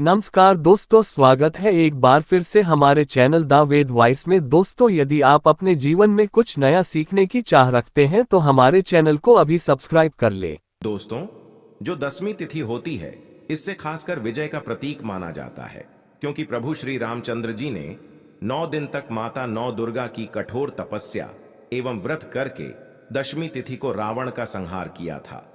नमस्कार दोस्तों, स्वागत है एक बार फिर से हमारे चैनल द वेद वॉइस में। दोस्तों, यदि आप अपने जीवन में कुछ नया सीखने की चाह रखते हैं तो हमारे चैनल को अभी सब्सक्राइब कर ले। दोस्तों, जो दसवीं तिथि होती है, इससे खासकर विजय का प्रतीक माना जाता है, क्योंकि प्रभु श्री रामचंद्र जी ने 9 दिन तक माता नौ दुर्गा की कठोर तपस्या एवं व्रत करके दशमी तिथि को रावण का संहार किया था।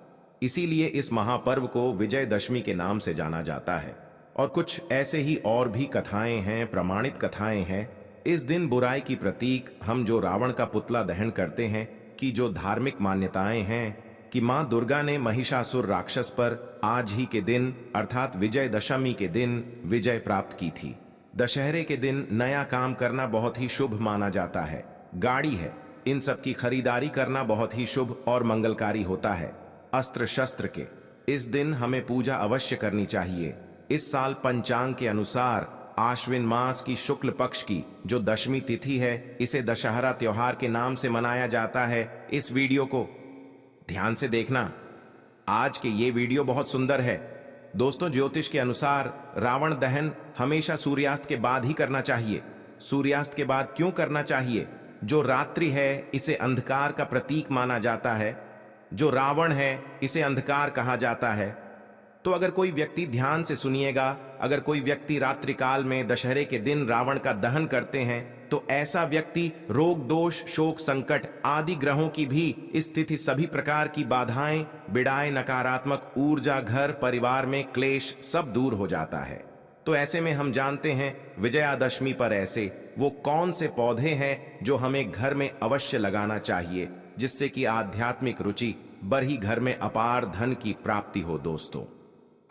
इसीलिए इस महापर्व को विजयदशमी के नाम से जाना जाता है। और कुछ ऐसे ही और भी कथाएं हैं, प्रमाणित कथाएं हैं। इस दिन बुराई की प्रतीक हम जो रावण का पुतला दहन करते हैं, कि जो धार्मिक मान्यताएं हैं कि मां दुर्गा ने महिषासुर राक्षस पर आज ही के दिन अर्थात विजयदशमी के दिन विजय प्राप्त की थी। दशहरे के दिन नया काम करना बहुत ही शुभ माना जाता है। गाड़ी है, इन सब की खरीदारी करना बहुत ही शुभ और मंगलकारी होता है। अस्त्र शस्त्र के इस दिन हमें पूजा अवश्य करनी चाहिए। इस साल पंचांग के अनुसार आश्विन मास की शुक्ल पक्ष की जो दशमी तिथि है, इसे दशहरा त्योहार के नाम से मनाया जाता है। इस वीडियो को ध्यान से देखना। आज के ये वीडियो बहुत सुंदर है। दोस्तों, ज्योतिष के अनुसार रावण दहन हमेशा सूर्यास्त के बाद ही करना चाहिए। सूर्यास्त के बाद क्यों करना चाहिए? जो रात्रि है, इसे अंधकार का प्रतीक माना जाता है। जो रावण है, इसे अंधकार कहा जाता है। तो अगर कोई व्यक्ति, ध्यान से सुनिएगा, अगर कोई व्यक्ति रात्रि काल में दशहरे के दिन रावण का दहन करते हैं, तो ऐसा व्यक्ति रोग दोष शोक संकट आदि ग्रहों की भी स्थिति, सभी प्रकार की बाधाएं बिड़ाएं, नकारात्मक ऊर्जा घर परिवार में क्लेश सब दूर हो जाता है। तो ऐसे में हम जानते हैं विजयादशमी पर ऐसे वो कौन से पौधे हैं जो हमें घर में अवश्य लगाना चाहिए, जिससे कि आध्यात्मिक रुचि बढ़ी, घर में अपार धन की प्राप्ति हो। दोस्तों,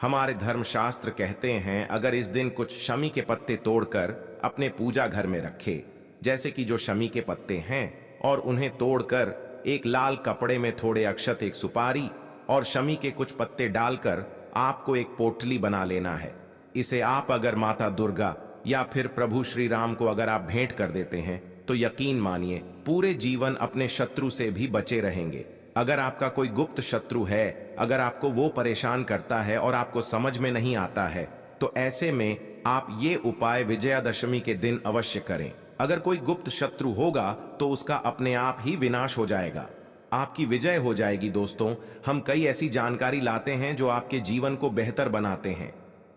हमारे धर्मशास्त्र कहते हैं अगर इस दिन कुछ शमी के पत्ते तोड़कर अपने पूजा घर में रखे, जैसे कि जो शमी के पत्ते हैं, और उन्हें तोड़कर एक लाल कपड़े में थोड़े अक्षत, एक सुपारी और शमी के कुछ पत्ते डालकर आपको एक पोटली बना लेना है। इसे आप अगर माता दुर्गा या फिर प्रभु श्री राम को अगर आप भेंट कर देते हैं, तो यकीन मानिए पूरे जीवन अपने शत्रु से भी बचे रहेंगे। अगर आपका कोई गुप्त शत्रु है, अगर आपको वो परेशान करता है और आपको समझ में नहीं आता है, तो ऐसे में आप ये उपाय विजयादशमी के दिन अवश्य करें। अगर कोई गुप्त शत्रु होगा तो उसका अपने आप ही विनाश हो जाएगा, आपकी विजय हो जाएगी। दोस्तों, हम कई ऐसी जानकारी लाते हैं जो आपके जीवन को बेहतर बनाते हैं।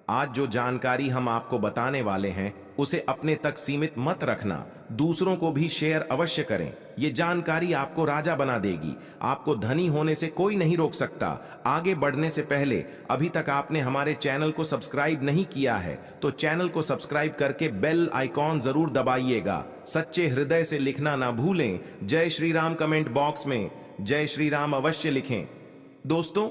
आज जो जानकारी हम आपको बताने वाले हैं, उसे अपने तक सीमित मत रखना, दूसरों को भी शेयर अवश्य करें। ये जानकारी आपको राजा बना देगी। आपको धनी होने से कोई नहीं रोक सकता। आगे बढ़ने से पहले अभी तक आपने हमारे चैनल को सब्सक्राइब नहीं किया है, तो चैनल को सब्सक्राइब करके बेल आइकॉन जरूर दबाइएगा। सच्चे हृदय से लिखना ना भूलें। जय श्री राम कमेंट बॉक्स में जय श्री राम अवश्य लिखें। दोस्तों,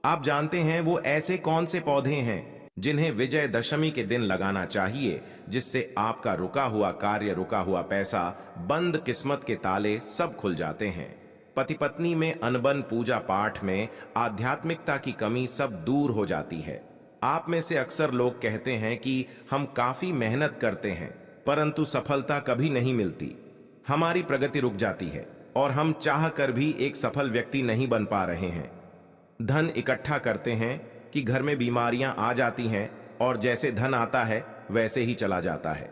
आप जानते हैं वो ऐसे कौन से पौधे हैं जिन्हें विजयदशमी के दिन लगाना चाहिए, जिससे आपका रुका हुआ कार्य, रुका हुआ पैसा, बंद किस्मत के ताले सब खुल जाते हैं। पति पत्नी में अनबन, पूजा पाठ में आध्यात्मिकता की कमी सब दूर हो जाती है। आप में से अक्सर लोग कहते हैं कि हम काफी मेहनत करते हैं, परंतु सफलता कभी नहीं मिलती। हमारी प्रगति रुक जाती है और हम चाह कर भी एक सफल व्यक्ति नहीं बन पा रहे हैं। धन इकट्ठा करते हैं कि घर में बीमारियां आ जाती हैं, और जैसे धन आता है वैसे ही चला जाता है।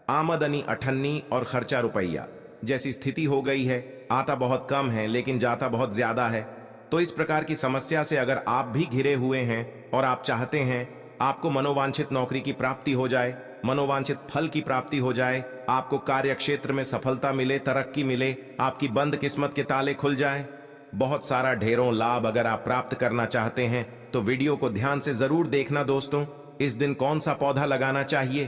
आमदनी अठन्नी और खर्चा रुपया जैसी स्थिति हो गई है। आता बहुत कम है लेकिन जाता बहुत ज्यादा है। तो इस प्रकार की समस्या से अगर आप भी घिरे हुए हैं और आप चाहते हैं आपको मनोवांछित नौकरी की प्राप्ति हो जाए, मनोवांछित फल की प्राप्ति हो जाए, आपको कार्य क्षेत्र में सफलता मिले, तरक्की मिले, आपकी बंद किस्मत के ताले खुल जाए, बहुत सारा ढेरों लाभ अगर आप प्राप्त करना चाहते हैं, तो वीडियो को ध्यान से जरूर देखना। दोस्तों, इस दिन कौन सा पौधा लगाना चाहिए?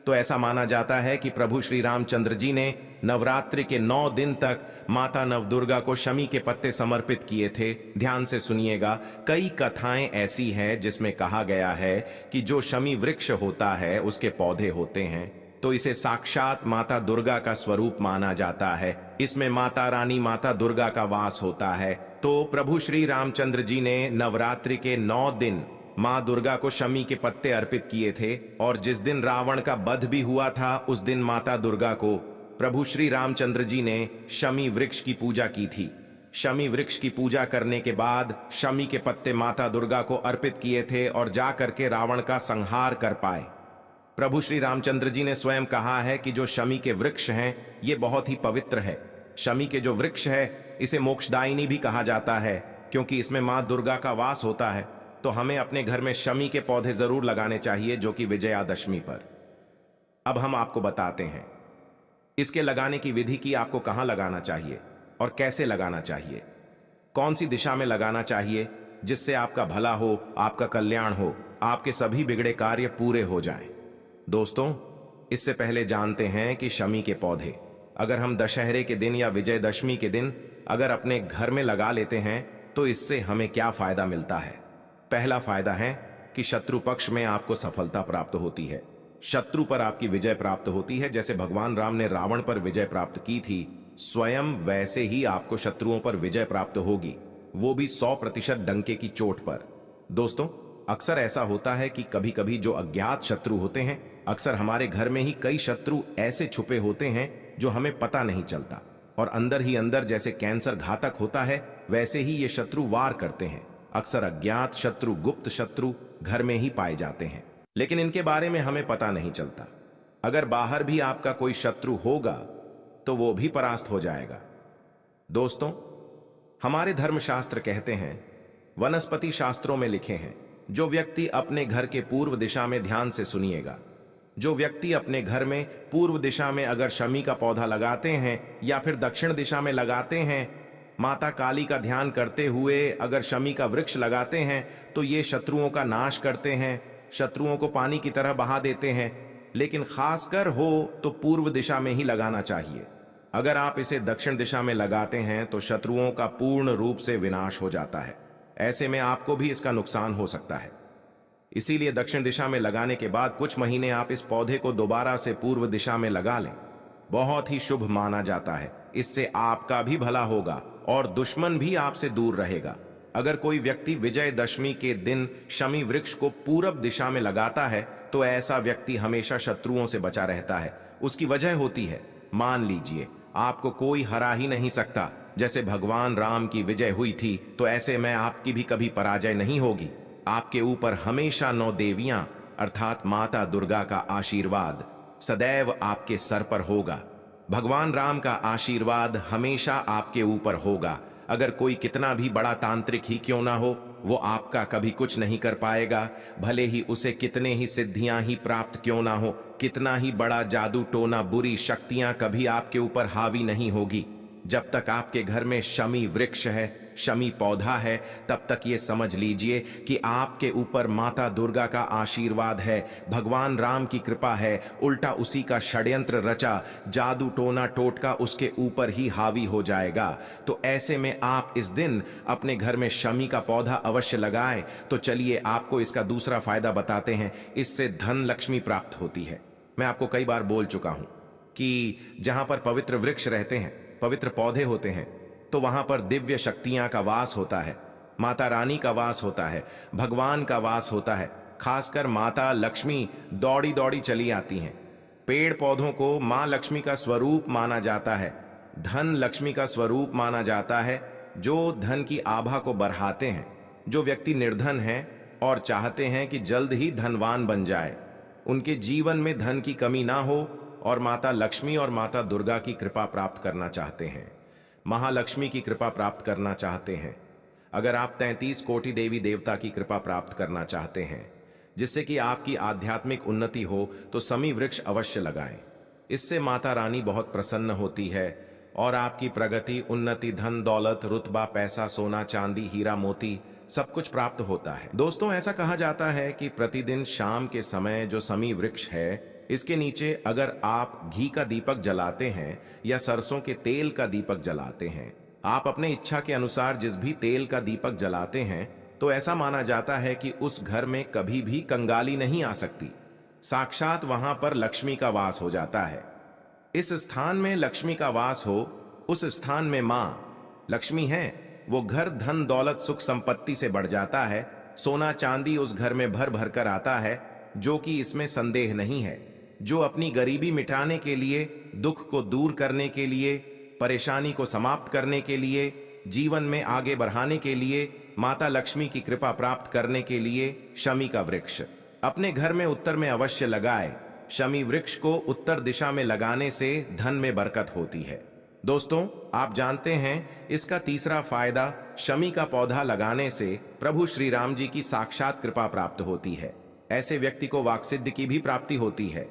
तो ऐसा माना जाता है कि प्रभु श्री रामचंद्र जी ने नवरात्रि के 9 दिन तक माता नवदुर्गा को शमी के पत्ते समर्पित किए थे। ध्यान से सुनिएगा। कई कथाएं ऐसी हैं जिसमें कहा गया है कि जो शमी वृक्ष होता है उसके पौधे होते हैं, तो इसे साक्षात माता दुर्गा का स्वरूप माना जाता है। इसमें माता रानी, माता दुर्गा का वास होता है। तो प्रभु श्री रामचंद्र जी ने नवरात्रि के 9 दिन मां दुर्गा को शमी के पत्ते अर्पित किए थे, और जिस दिन रावण का वध भी हुआ था, उस दिन माता दुर्गा को प्रभु श्री रामचंद्र जी ने शमी वृक्ष की पूजा की थी। शमी वृक्ष की पूजा करने के बाद शमी के पत्ते माता दुर्गा को अर्पित किए थे और जा करके रावण का संहार कर पाए। प्रभु श्री रामचंद्र जी ने स्वयं कहा है कि जो शमी के वृक्ष हैं ये बहुत ही पवित्र है। शमी के जो वृक्ष है इसे मोक्षदायिनी भी कहा जाता है, क्योंकि इसमें मां दुर्गा का वास होता है। तो हमें अपने घर में शमी के पौधे जरूर लगाने चाहिए, जो कि विजयादशमी पर। अब हम आपको बताते हैं इसके लगाने की विधि की, आपको कहां लगाना चाहिए और कैसे लगाना चाहिए, कौन सी दिशा में लगाना चाहिए, जिससे आपका भला हो, आपका कल्याण हो, आपके सभी बिगड़े कार्य पूरे हो जाएं। दोस्तों, इससे पहले जानते हैं कि शमी के पौधे अगर हम दशहरे के दिन या विजयदशमी के दिन अगर अपने घर में लगा लेते हैं तो इससे हमें क्या फायदा मिलता है। पहला फायदा है कि शत्रु पक्ष में आपको सफलता प्राप्त होती है, शत्रु पर आपकी विजय प्राप्त होती है। जैसे भगवान राम ने रावण पर विजय प्राप्त की थी, स्वयं वैसे ही आपको शत्रुओं पर विजय प्राप्त होगी, वो भी 100% डंके की चोट पर। दोस्तों, अक्सर ऐसा होता है कि कभी कभी जो अज्ञात शत्रु होते हैं, अक्सर हमारे घर में ही कई शत्रु ऐसे छुपे होते हैं जो हमें पता नहीं चलता, और अंदर ही अंदर जैसे कैंसर घातक होता है वैसे ही ये शत्रु वार करते हैं। अक्सर अज्ञात शत्रु, गुप्त शत्रु घर में ही पाए जाते हैं, लेकिन इनके बारे में हमें पता नहीं चलता। अगर बाहर भी आपका कोई शत्रु होगा तो वो भी परास्त हो जाएगा। दोस्तों, हमारे धर्मशास्त्र कहते हैं, वनस्पति शास्त्रों में लिखे हैं, जो व्यक्ति अपने घर के पूर्व दिशा में, ध्यान से सुनिएगा, जो व्यक्ति अपने घर में पूर्व दिशा में अगर शमी का पौधा लगाते हैं या फिर दक्षिण दिशा में लगाते हैं, माता काली का ध्यान करते हुए अगर शमी का वृक्ष लगाते हैं, तो ये शत्रुओं का नाश करते हैं, शत्रुओं को पानी की तरह बहा देते हैं। लेकिन खासकर हो तो पूर्व दिशा में ही लगाना चाहिए। अगर आप इसे दक्षिण दिशा में लगाते हैं तो शत्रुओं का पूर्ण रूप से विनाश हो जाता है। ऐसे में आपको भी इसका नुकसान हो सकता है। इसीलिए दक्षिण दिशा में लगाने के बाद कुछ महीने आप इस पौधे को दोबारा से पूर्व दिशा में लगा लें, बहुत ही शुभ माना जाता है। इससे आपका भी भला होगा और दुश्मन भी आपसे दूर रहेगा। अगर कोई व्यक्ति विजयदशमी के दिन शमी वृक्ष को पूरब दिशा में लगाता है तो ऐसा व्यक्ति हमेशा शत्रुओं से बचा रहता है। उसकी वजह होती है, मान लीजिए आपको कोई हरा ही नहीं सकता, जैसे भगवान राम की विजय हुई थी, तो ऐसे में आपकी भी कभी पराजय नहीं होगी। आपके ऊपर हमेशा 9 देवियां अर्थात माता दुर्गा का आशीर्वाद सदैव आपके सर पर होगा। भगवान राम का आशीर्वाद हमेशा आपके ऊपर होगा। अगर कोई कितना भी बड़ा तांत्रिक ही क्यों ना हो, वो आपका कभी कुछ नहीं कर पाएगा। भले ही उसे कितने ही सिद्धियां ही प्राप्त क्यों ना हो, कितना ही बड़ा जादू टोना, बुरी शक्तियां कभी आपके ऊपर हावी नहीं होगी। जब तक आपके घर में शमी वृक्ष है, शमी पौधा है, तब तक ये समझ लीजिए कि आपके ऊपर माता दुर्गा का आशीर्वाद है, भगवान राम की कृपा है। उल्टा उसी का षड्यंत्र रचा जादू टोना टोटका उसके ऊपर ही हावी हो जाएगा। तो ऐसे में आप इस दिन अपने घर में शमी का पौधा अवश्य लगाएं। तो चलिए आपको इसका दूसरा फायदा बताते हैं। इससे धन लक्ष्मी प्राप्त होती है। मैं आपको कई बार बोल चुका हूं कि जहां पर पवित्र वृक्ष रहते हैं, पवित्र पौधे होते हैं, तो वहां पर दिव्य शक्तियां का वास होता है, माता रानी का वास होता है, भगवान का वास होता है। खासकर माता लक्ष्मी दौड़ी दौड़ी चली आती हैं। पेड़ पौधों को मां लक्ष्मी का स्वरूप माना जाता है, धन लक्ष्मी का स्वरूप माना जाता है, जो धन की आभा को बढ़ाते हैं। जो व्यक्ति निर्धन हैं और चाहते हैं कि जल्द ही धनवान बन जाए, उनके जीवन में धन की कमी ना हो और माता लक्ष्मी और माता दुर्गा की कृपा प्राप्त करना चाहते हैं, महालक्ष्मी की कृपा प्राप्त करना चाहते हैं, अगर आप 33 कोटि देवी देवता की कृपा प्राप्त करना चाहते हैं, जिससे कि आपकी आध्यात्मिक उन्नति हो, तो शमी वृक्ष अवश्य लगाएं। इससे माता रानी बहुत प्रसन्न होती है और आपकी प्रगति, उन्नति, धन दौलत, रुतबा, पैसा, सोना चांदी, हीरा मोती सब कुछ प्राप्त होता है। दोस्तों, ऐसा कहा जाता है कि प्रतिदिन शाम के समय जो शमी वृक्ष है, इसके नीचे अगर आप घी का दीपक जलाते हैं या सरसों के तेल का दीपक जलाते हैं, आप अपने इच्छा के अनुसार जिस भी तेल का दीपक जलाते हैं, तो ऐसा माना जाता है कि उस घर में कभी भी कंगाली नहीं आ सकती। साक्षात वहां पर लक्ष्मी का वास हो जाता है। इस स्थान में लक्ष्मी का वास हो, उस स्थान में मां लक्ष्मी है, वो घर धन दौलत सुख संपत्ति से बढ़ जाता है। सोना चांदी उस घर में भर भर कर आता है, जो कि इसमें संदेह नहीं है। जो अपनी गरीबी मिटाने के लिए, दुख को दूर करने के लिए, परेशानी को समाप्त करने के लिए जीवन में आगे बढ़ाने के लिए, माता लक्ष्मी की कृपा प्राप्त करने के लिए शमी का वृक्ष अपने घर में उत्तर में अवश्य लगाए। शमी वृक्ष को उत्तर दिशा में लगाने से धन में बरकत होती है। दोस्तों, आप जानते हैं इसका तीसरा फायदा, शमी का पौधा लगाने से प्रभु श्री राम जी की साक्षात कृपा प्राप्त होती है। ऐसे व्यक्ति को वाक्सिद्धि की भी प्राप्ति होती है,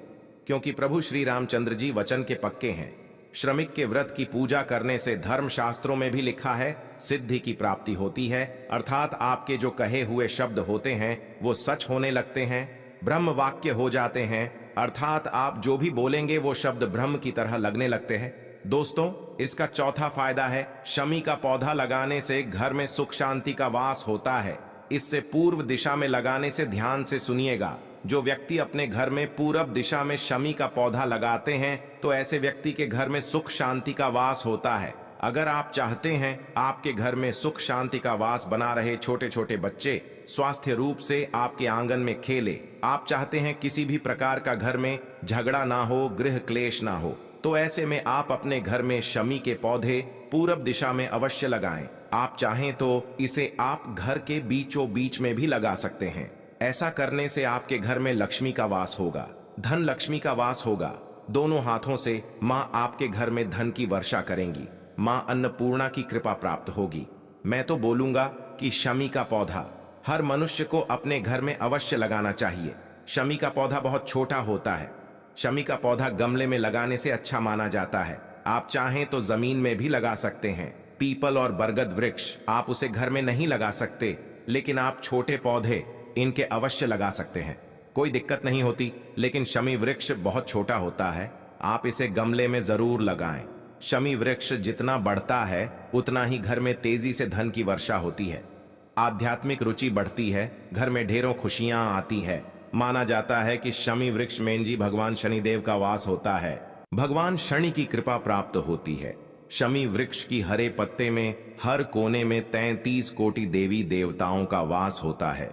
क्योंकि प्रभु श्री रामचंद्र जी वचन के पक्के हैं। श्रमिक के व्रत की पूजा करने से धर्म शास्त्रों में भी लिखा है, सिद्धि की प्राप्ति होती है। अर्थात आपके जो कहे हुए शब्द होते हैं वो सच होने लगते हैं, ब्रह्म वाक्य हो जाते हैं। अर्थात आप जो भी बोलेंगे वो शब्द ब्रह्म की तरह लगने लगते हैं। दोस्तों, इसका चौथा फायदा है, शमी का पौधा लगाने से घर में सुख शांति का वास होता है। इससे पूर्व दिशा में लगाने से ध्यान से सुनिएगा। जो व्यक्ति अपने घर में पूरब दिशा में शमी का पौधा लगाते हैं तो ऐसे व्यक्ति के घर में सुख शांति का वास होता है। अगर आप चाहते हैं आपके घर में सुख शांति का वास बना रहे, छोटे छोटे बच्चे स्वास्थ्य रूप से आपके आंगन में खेले, आप चाहते हैं किसी भी प्रकार का घर में झगड़ा ना हो, गृह क्लेश ना हो, तो ऐसे में आप अपने घर में शमी के पौधे पूरब दिशा में अवश्य लगाएं। आप चाहें तो इसे आप घर के बीचों बीच में भी लगा सकते हैं। ऐसा करने से आपके घर में लक्ष्मी का वास होगा, धन लक्ष्मी का वास होगा। दोनों हाथों से माँ आपके घर में धन की वर्षा करेंगी, माँ अन्नपूर्णा की कृपा प्राप्त होगी। मैं तो बोलूंगा कि शमी का पौधा हर मनुष्य को अपने घर में अवश्य लगाना चाहिए। शमी का पौधा बहुत छोटा होता है। शमी का पौधा गमले में लगाने से अच्छा माना जाता है। आप चाहें तो जमीन में भी लगा सकते हैं। पीपल और बरगद वृक्ष आप उसे घर में नहीं लगा सकते, लेकिन आप छोटे पौधे इनके अवश्य लगा सकते हैं, कोई दिक्कत नहीं होती। लेकिन शमी वृक्ष बहुत छोटा होता है, आप इसे गमले में जरूर लगाएं। शमी वृक्ष जितना बढ़ता है उतना ही घर में तेजी से धन की वर्षा होती है, आध्यात्मिक रुचि बढ़ती है, घर में ढेरों खुशियां आती है। माना जाता है कि शमी वृक्ष में जी भगवान शनिदेव का वास होता है, भगवान शनि की कृपा प्राप्त होती है। शमी वृक्ष की हरे पत्ते में हर कोने में 33 कोटि देवी देवताओं का वास होता है,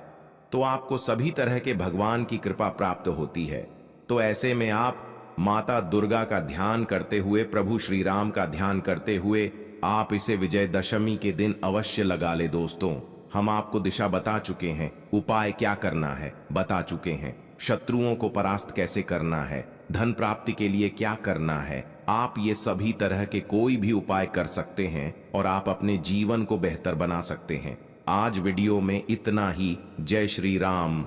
तो आपको सभी तरह के भगवान की कृपा प्राप्त होती है। तो ऐसे में आप माता दुर्गा का ध्यान करते हुए, प्रभु श्री राम का ध्यान करते हुए आप इसे विजयदशमी के दिन अवश्य लगा ले। दोस्तों, हम आपको दिशा बता चुके हैं, उपाय क्या करना है बता चुके हैं, शत्रुओं को परास्त कैसे करना है, धन प्राप्ति के लिए क्या करना है। आप ये सभी तरह के कोई भी उपाय कर सकते हैं और आप अपने जीवन को बेहतर बना सकते हैं। आज वीडियो में इतना ही। जय श्री राम।